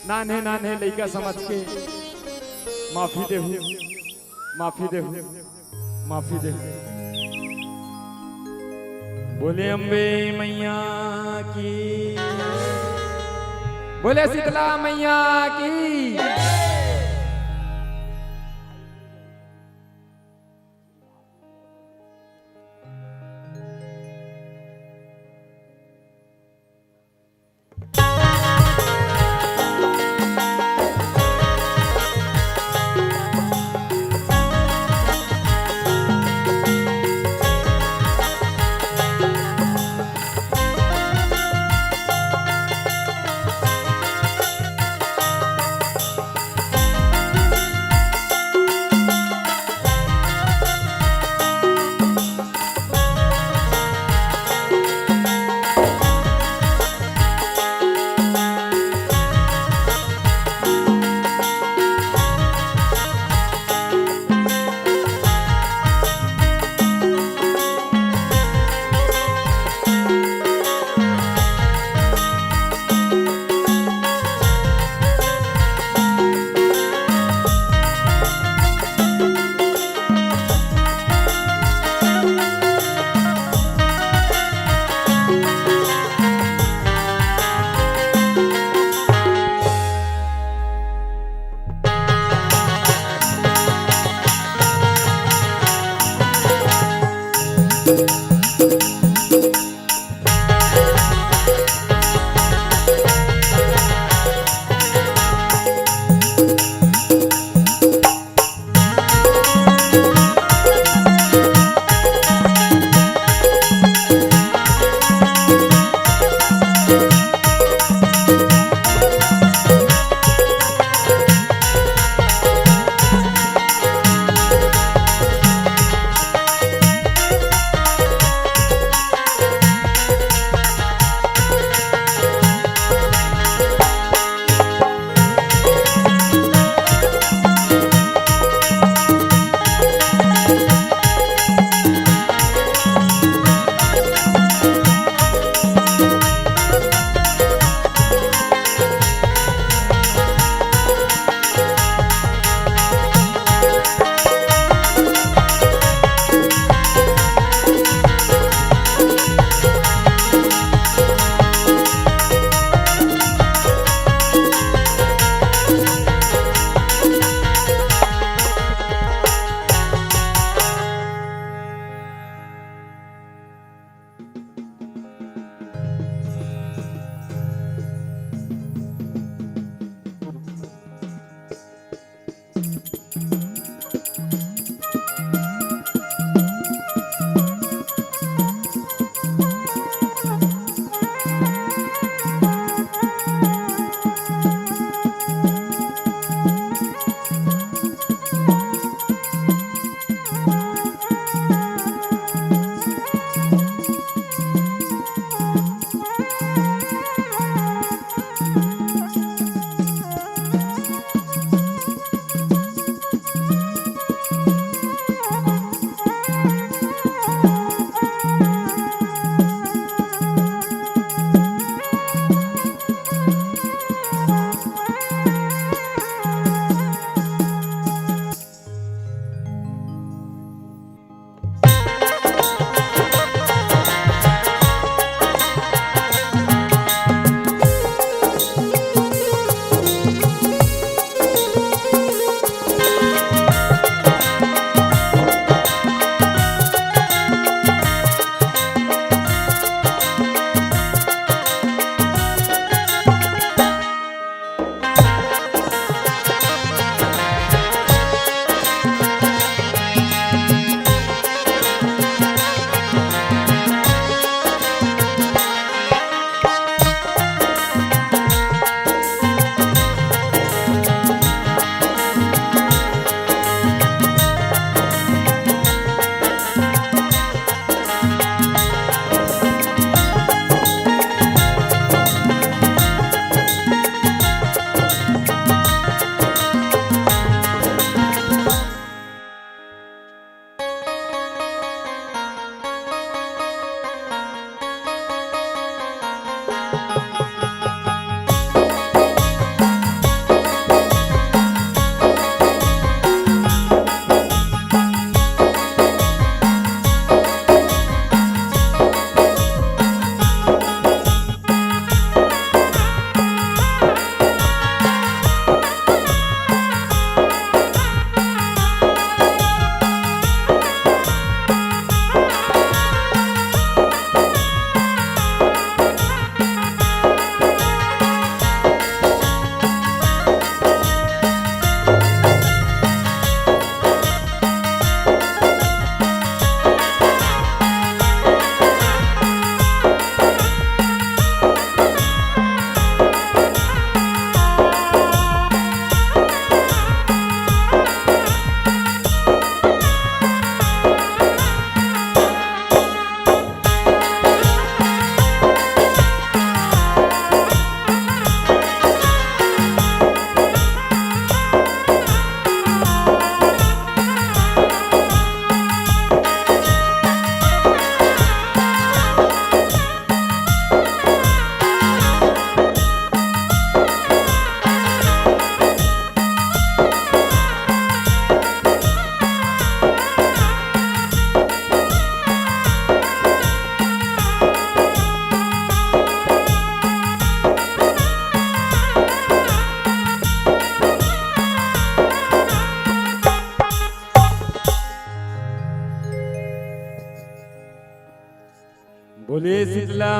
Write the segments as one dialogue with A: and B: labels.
A: नाने नाने लइका समझ के माफी दे, माफी दे, माफी दे। बोले अम्बे मैया की, बोले शीतला मैया की।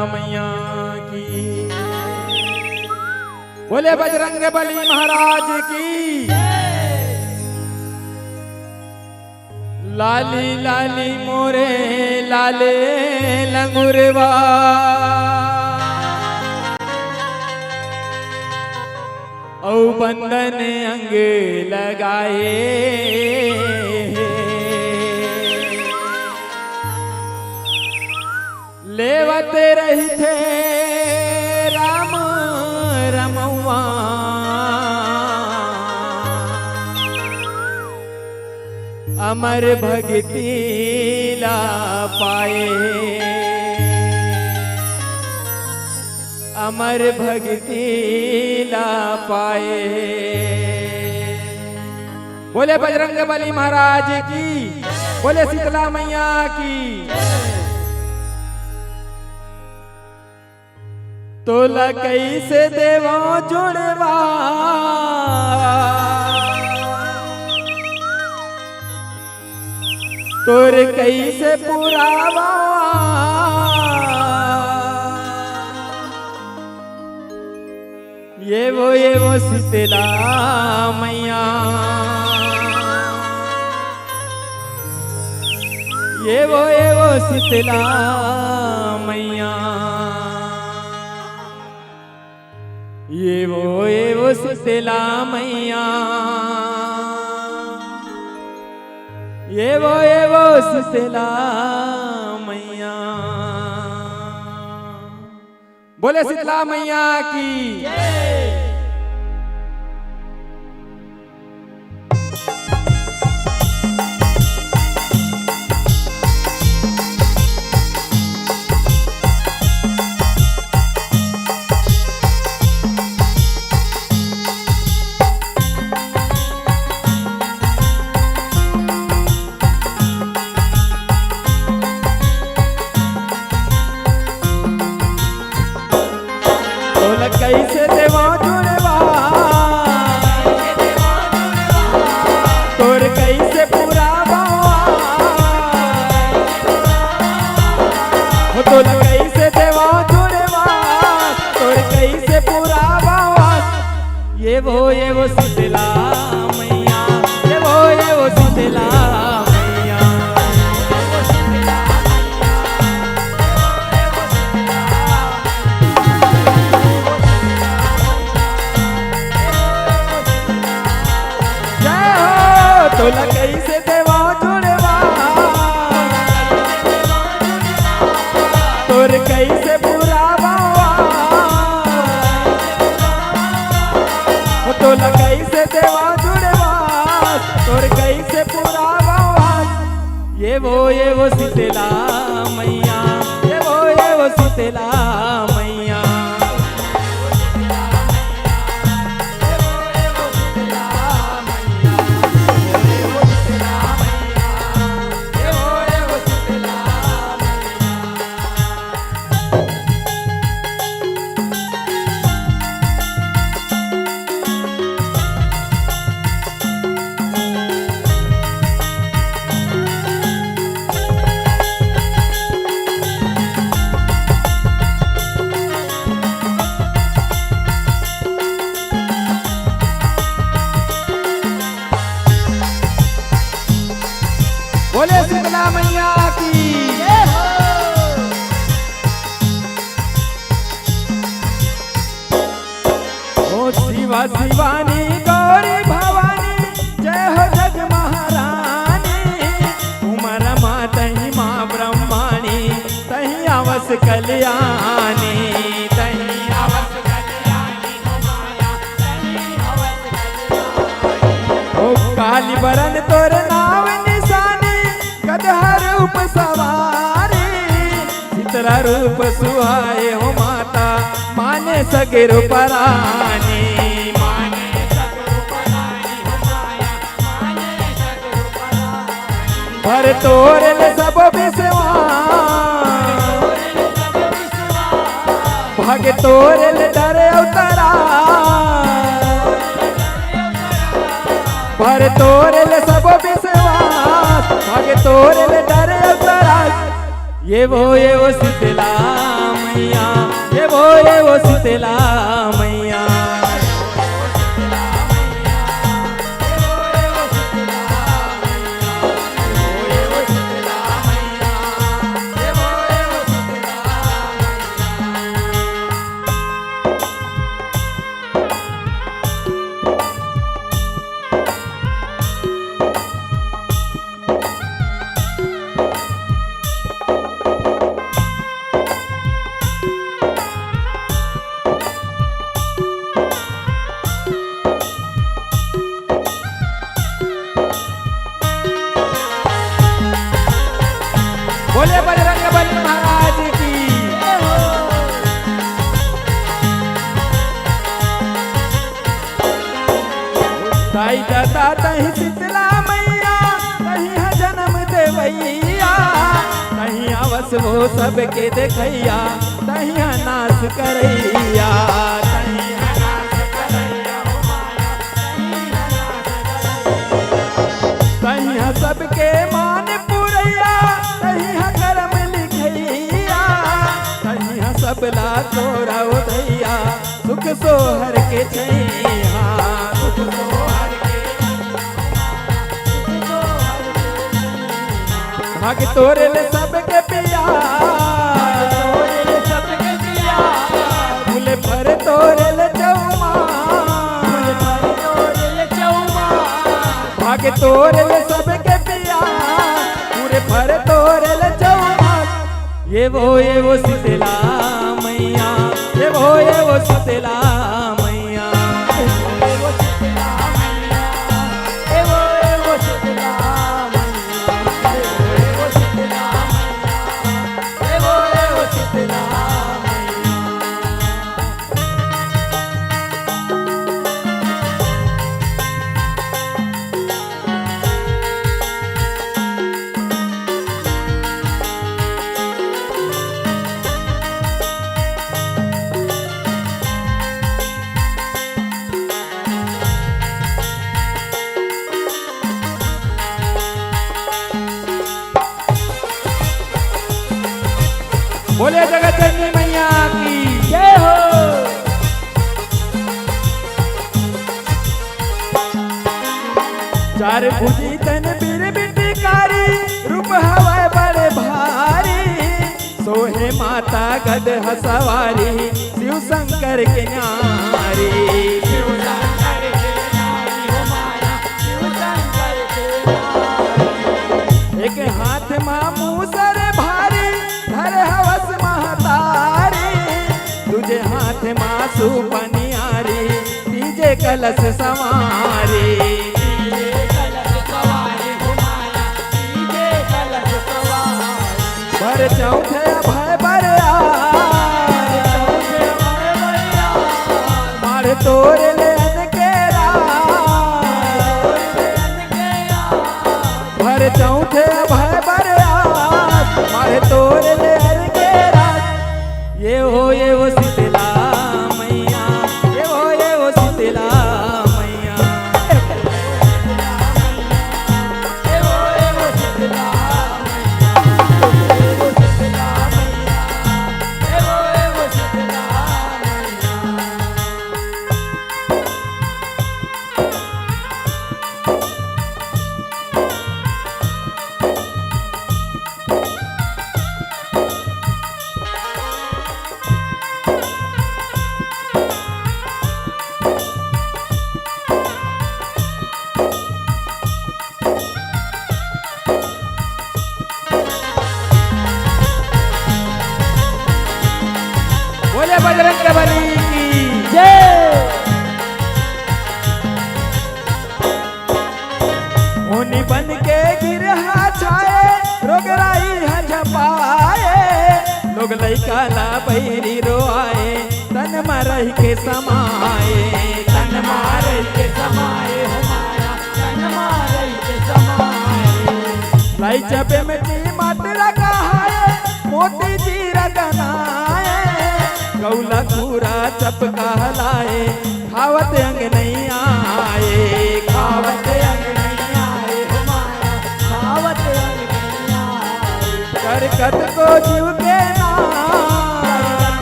A: मैया की। बोले बजरंग बली महाराज की। लाली लाली मोरे लाले लंगुरवा, औ बंदन अंग लगाए, लेवते रही थे राम रमवा, अमर भक्ति ला पाए, अमर भक्ति ला पाए। बोले बजरंग बली महाराज की। बोले शीतला मैया की। तोला कैसे देवो जुड़वा, तोर कैसे पुरावा, ये वो शीतला मैया, ये वो शीतला मैया, ये वो शीतला मैया, ये वो शीतला मैया। बोले शीतला मैया की। कैसे देवा जुड़वा, तोर कैसे पुरावा, तोर कैसे देवा जुड़वा, तोर कैसे पुरावा, ये वो शीतला मैया, ये वो शीतला मैया। तोला कैसे देवा जुड़वा, तोर कैसे पुरावा, तोला कैसे देवा जुड़वा, तोर कैसे पुरावा, ये वो शीतला मैया, ये वो शीतला मैया। बोले शीतला मैया की। ओ शिवा शिवानी गौरी भवानी, जय हो जग महारानी, उमर माँ तही माँ ब्रह्माणी, तही आवस कल्याणी, तही आवस कल्याणी, ओ काली बरन तोर नाम निशानी, गदहा रूप सवारी, चित्रा रूप सुहाए हो माता, माने सगे रूपरानी, माने सगे रूपरानी हो माया, माने सगे रूपरानी। भर तोरल सब विश्वास, भाग तोरल डर उतरा, भर तोरल सब विश्वास, भाग तोरल डर उतरा, ये वो शीतला।
B: मैया ये वो शीतला मैया। बोले बजरंगबली महाराज की। ताई दादा तही शीतला मैया तही जन्म देवैया, तही आवस वो सबके देखैया, तही नाश करैया, तही सबके मान पुरैया, तही कर्म लिखैया, तही सबला तोरा उदैया, सुख सोहर के छैया, सुख सोहर के भाग तोरे ले सबके पिया, तोरे ले सबके पिया, फूले पर तोरे ले चौमा, फूले पर तोरे ले चौमा, भाग तोरे ले सबके पिया, पूरे पर तोरे ले चौमा। ये वो शीतला मैया, ये वो शीतला मैया, ये वो शीतला मैया, ये वो शीतला मैया, ये वो शीतला मैया, ये वो शीतला मैया। बोले जगत जननी मैया की जय हो। चार भुजी तन बीर बिटिकारी, रूप हवा बड़े भारी, सोहे माता गद हसवारी, शिव शंकर के न्यारी, शिव शंकर के न्यारी हो माया, शिव शंकर के न्यारी। एक हाथ मां मूसर भारी, धर हवस महतारी, तुझे हाथ मां सुपनियारी, तीजे कलश सवारी, तीजे कलश सवारी हो माया, तीजे कलश सवारी। भर चौथे अभय बरया, मार तोरे ले अनकेरा, भर चौथे अभय बरया, मार तोरे ले अनकेरा। ये वो शीतला मैया, ये वो शीतला मैया, ये वो शीतला मैया, ये वो शीतला मैया, ये वो शीतला मैया। बोले बजरंगबली की जय। होनी बन के गिरहा छाए, रोगराई झपाए, लोग लइका ला बैरी रोआए, तन मरही के समाए, तन मारही के समाए हो माया, तन मारही के समाए। लाई चपे में मट लगाए, मोती जीर गनाए, गौला पूरा चप कहलाए, खावत अंग नहीं आए, खावत अंग नहीं आए हो माया, खावत अंग नहीं आए। करकट को जीव के नाम,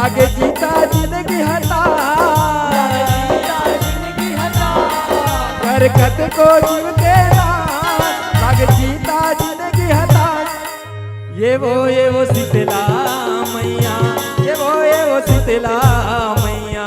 B: लागे जीता जिंदगी हटा कर कत को जीव के लागे जीता जिंदगी हटा ये वो शीतला मैया ये वो शीतला मैया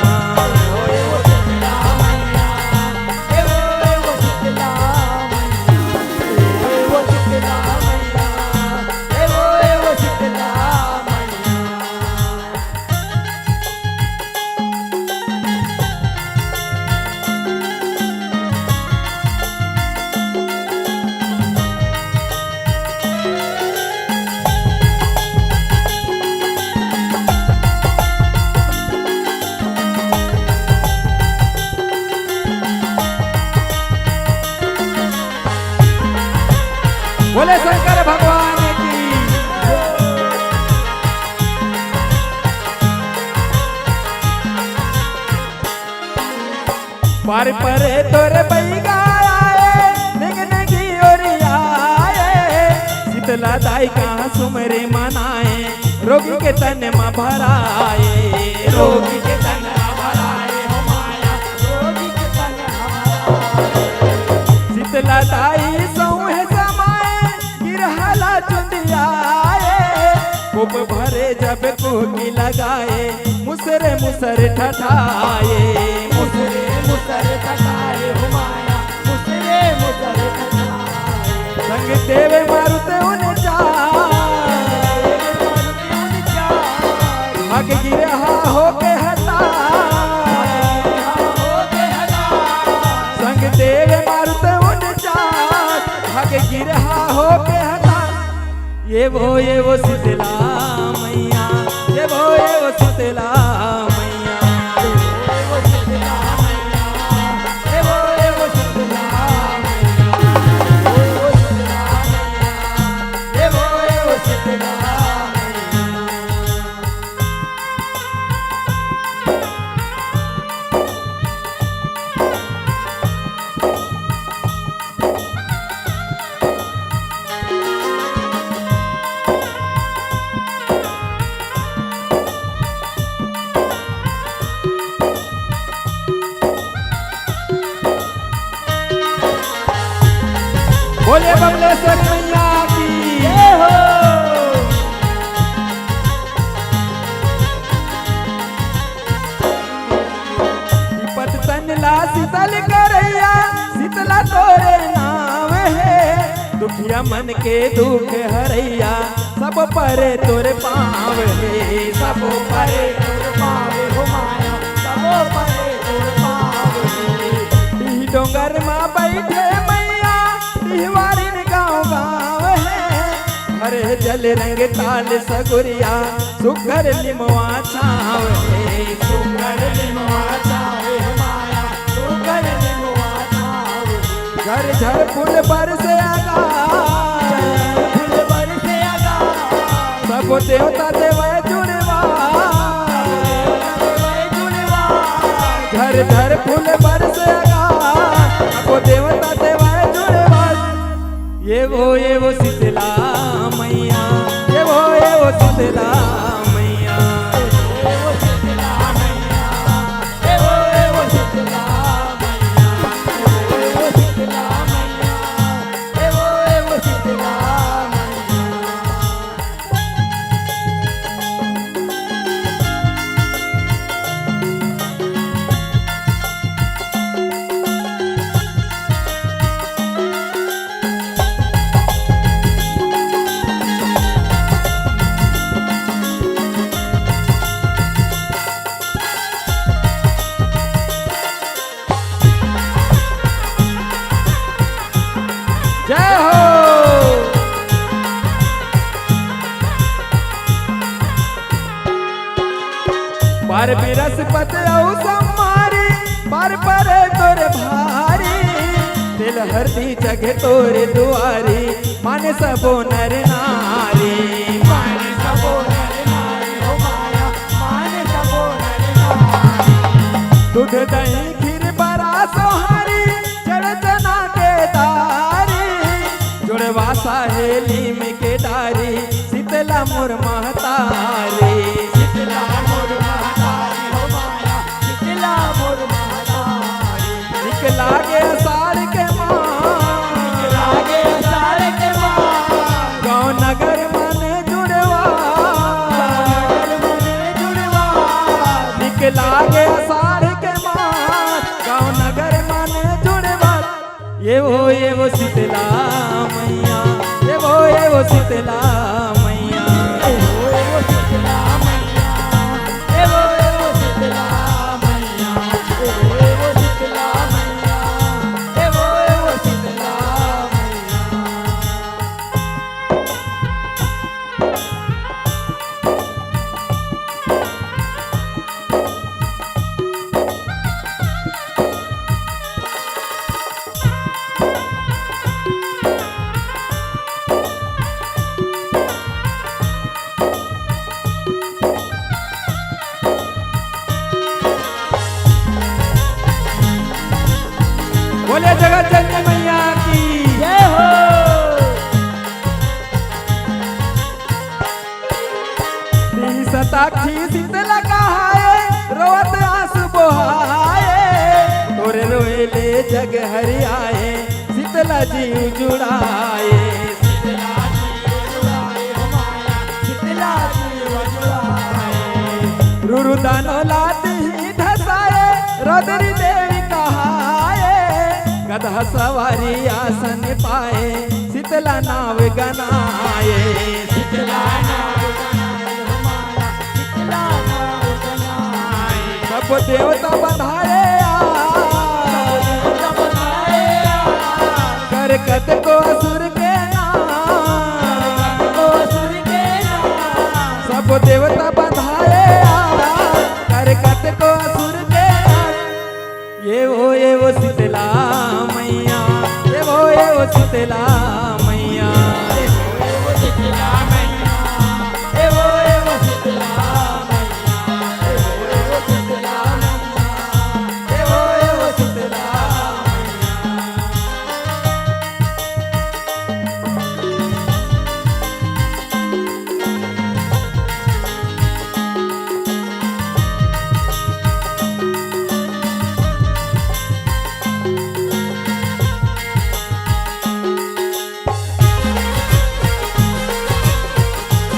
B: बोले शंकर भगवान की पर तोरे बैगा आए निग निगी ओरियाए शीतला दाई कहाँ सुमरे मनाए रोगी के तन में भराए रोगी के तन में भराए हो माया रोगी के तन में भराए शीतला दाई सौहे कुप भरे जब कोकी लगाए मुसरे मुसरे ठठाए मुसरे मुसरे ठठाए हो माया मुसरे मुसरे ठठाए संग देवे मारुते उन भाग गिरे हो के हटा संग देवे मारुते उन भाग गिरे हो के हटा ये वो शीतला मैया ये वो शीतला मैया ये वो शीतला मैया ये वो शीतला मैया ये वो शीतला मैया ये वो शीतला बोले बमलेश्वर मैया की जय हो। विपत तनला शीतल करैया शीतला तोरे नाम है दुखिया मन के दुख हरैया सब परे तोरे पाँव है सब परे तोरे पाँव हो माया सब परे तोरे पाँव है डोंगर माँ बैठे वारिन गाँव गाँव है हरे जल रंग ताल सगुरिया सुघर लिमवा छाव है सुघर लिमवा छाव माया सुघर लिमवा छाव घर झर फूल बरसे आगा फूल बरसे आगा सब देवता देवा जुड़वा घर झर फूल बरसे आगा सब देवता देवा ये वो शीतला मैया ये वो शीतला मैया ये वो शीतला मैया ये वो शीतला मैया ये वो शीतला मैया ये वो शीतला जय हो। पर बिरस पतऊ समारी पर परे तोरे भारी दिल हरदी जगह तोरे दुआरी माने सबो नर नारी माने सबो नर नारी हो माया माने सबो नर नारी दूध दही खीर बरा सोहारी चढ़तना के दारी जुड़वा सहेली में के डारी शीतला मोर महतारी शीतला मोर बोले जगत जननी मैया की जय हो। सताक्षी शीतला कहाए रोवत आंसू बहाए तोरे रोएले जग हरियाए शीतला जीव जुड़ाए रुरु दानो लाती धसाए रोदरी देवी कहाए गधा सवारी आसन पाए शीतला नाव गनाए शीतला सब देवता बधाए कर कत को असुर के सब देवता बधाए कर कत को असुर के ये वो शीतला मैया ये वो शीतला मैया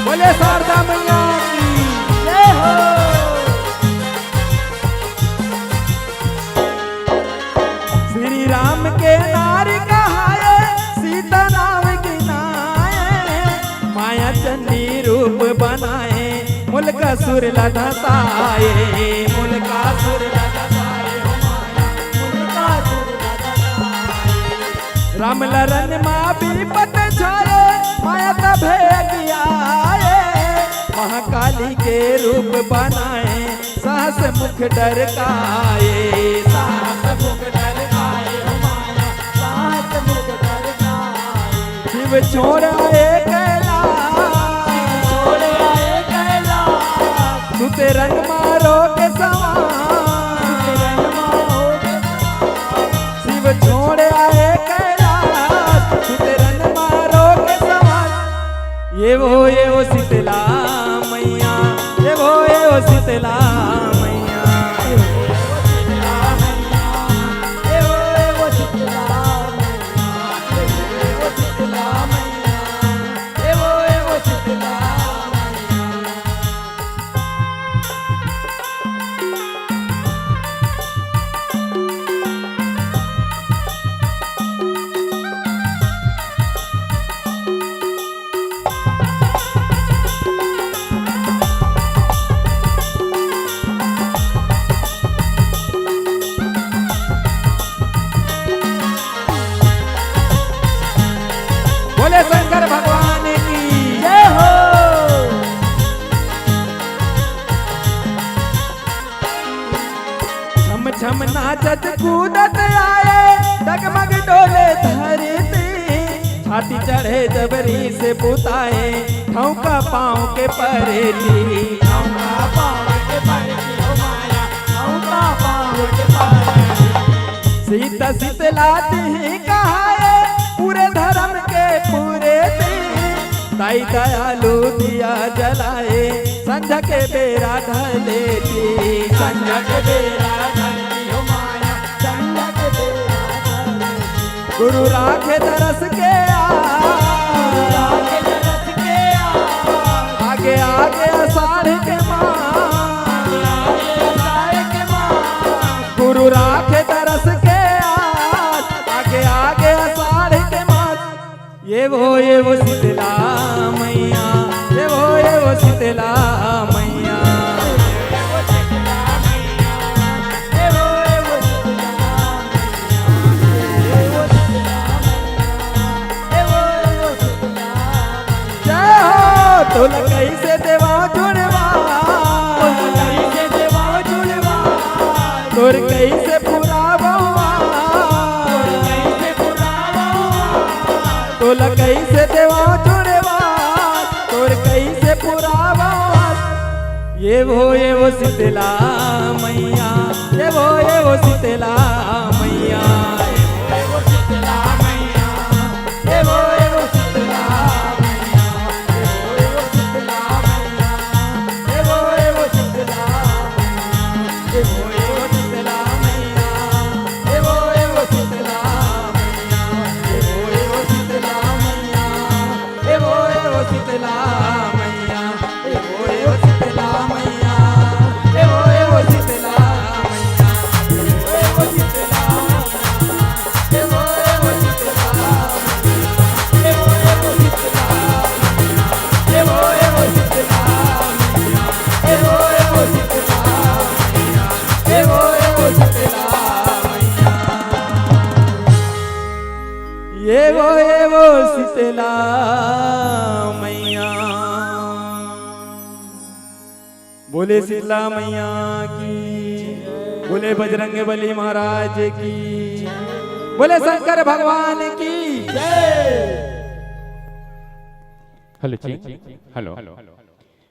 B: बोले शारदा मैया की जय हो। श्री राम के नारी कहाए सीता नाम गिनाए माया चंडी रूप बनाए मुल्क सुर धसाए मुल्क सुर राम लरन माँ विपत छाए माया तभे आए महाकाली के रूप बनाए साहस मुख डरकाए साहस मुख डरकाए साहस मुख डरकाए शिव छोड़ आए कैलाश छोड़ आए कैलाश सुते रंग मारो के समान शिव छोड़ आए ये वो शीतला मैया ये वो शीतला मैया ये वो शीतला मैया ये वो शीतला मैया ये वो शीतला मैया ये वो शीतला बोले शंकर भगवान की जय हो। छम छम नाचत कूदत आए डगमग डोले धरती छाती चढ़े जबरी से पुताए ठौका पाँव के परेती ठौका पाँव के परेती हो माया ठौका पाँव के परेती सीता शीतलाती कहाए पूरे धर्म के पूरे ताई दयालु दिया जलाए संझा के बेरा ढलेती संझा के बेरा ढलेती हो माया संझा के बेरा ढलेती गुरु राखे तरस के आगे आगे अषाढ़ के गुरु राखे तरस के आगे आगे अषाढ़ के ये वो शीतला मैया ये वो शीतला मैया जय हो तोल कैसे देवा जुड़वा तोर कैसे पूरा तोल कैसे देवा जुड़वा तोर कैसे पुरावा ये वो शीतला मैया ये वो शीतला मैया शीतला मैया। बोले शीतला मैया की, बोले बजरंग बली महाराज की, बोले शंकर भगवान की जय।
C: हेलो जी, हेलो।